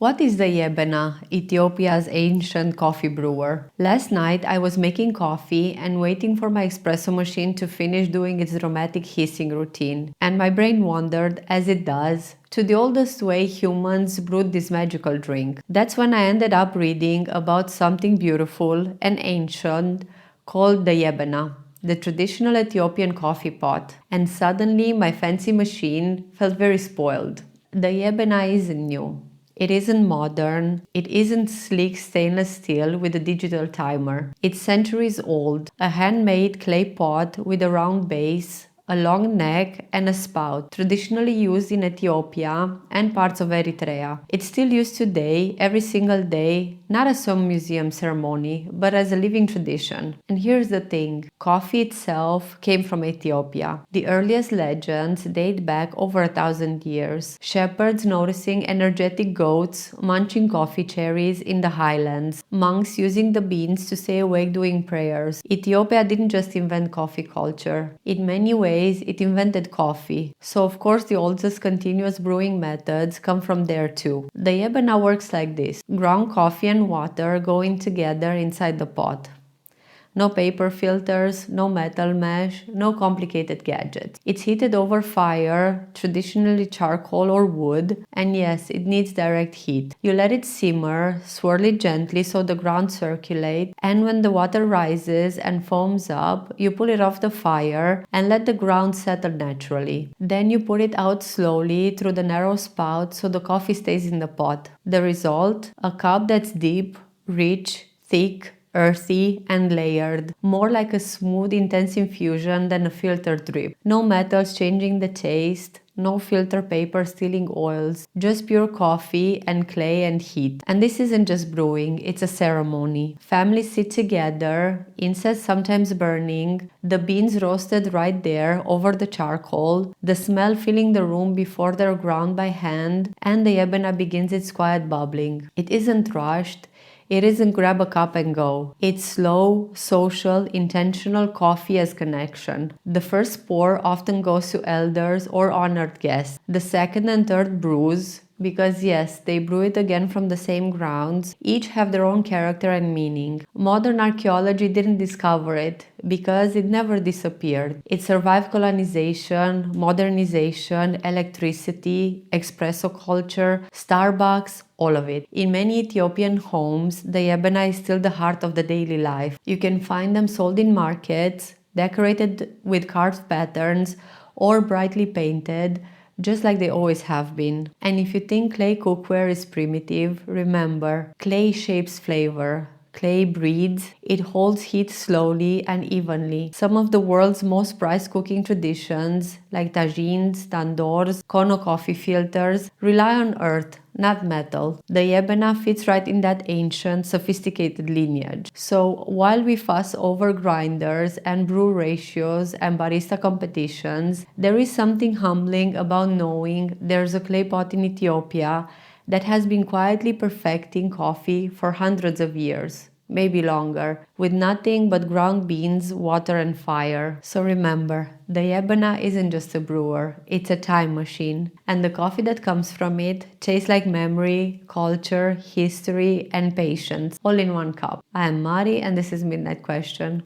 What is the Jebena, Ethiopia's ancient coffee brewer? Last night I was making coffee and waiting for my espresso machine to finish doing its dramatic hissing routine, and my brain wandered, as it does, to the oldest way humans brewed this magical drink. That's when I ended up reading about something beautiful and ancient called the Jebena, the traditional Ethiopian coffee pot, and suddenly my fancy machine felt very spoiled. The Jebena isn't new. It isn't modern, it isn't sleek stainless steel with a digital timer. It's centuries old, a handmade clay pot with a round base, a long neck and a spout, traditionally used in Ethiopia and parts of Eritrea. It's still used today, every single day, not as some museum ceremony, but as a living tradition. And here's the thing, coffee itself came from Ethiopia. The earliest legends date back over 1,000 years. Shepherds noticing energetic goats munching coffee cherries in the highlands, monks using the beans to stay awake doing prayers. Ethiopia didn't just invent coffee culture. In many ways, it invented coffee. So of course the oldest continuous brewing methods come from there too. The Jebena works like this. Ground coffee and water go in together inside the pot. No paper filters, no metal mesh, no complicated gadgets. It's heated over fire, traditionally charcoal or wood, and yes, it needs direct heat. You let it simmer, swirl it gently so the grounds circulate, and when the water rises and foams up, you pull it off the fire and let the ground settle naturally. Then you pour it out slowly through the narrow spout so the coffee stays in the pot. The result? A cup that's deep, rich, thick, earthy and layered, more like a smooth, intense infusion than a filtered drip. No metals changing the taste, no filter paper stealing oils, just pure coffee and clay and heat. And this isn't just brewing, it's a ceremony. Families sit together, incense sometimes burning, the beans roasted right there over the charcoal, the smell filling the room before they're ground by hand, and the Jebena begins its quiet bubbling. It isn't rushed. It isn't grab a cup and go. It's slow, social, intentional coffee as connection. The first pour often goes to elders or honored guests. The second and third brews, because yes, they brew it again from the same grounds, each have their own character and meaning. Modern archaeology didn't discover it, because it never disappeared. It survived colonization, modernization, electricity, espresso culture, Starbucks, all of it. In many Ethiopian homes, the Jebena is still the heart of the daily life. You can find them sold in markets, decorated with carved patterns, or brightly painted, just like they always have been. And if you think clay cookware is primitive, remember, clay shapes flavor. Clay breeds, it holds heat slowly and evenly. Some of the world's most prized cooking traditions, like tagines, tandoors, kono coffee filters, rely on earth, not metal. The Jebena fits right in that ancient, sophisticated lineage. So while we fuss over grinders and brew ratios and barista competitions, there is something humbling about knowing there's a clay pot in Ethiopia that has been quietly perfecting coffee for hundreds of years, maybe longer, with nothing but ground beans, water and fire. So remember, the Jebena isn't just a brewer, it's a time machine. And the coffee that comes from it tastes like memory, culture, history and patience, all in one cup. I am Mari and this is Midnight Question.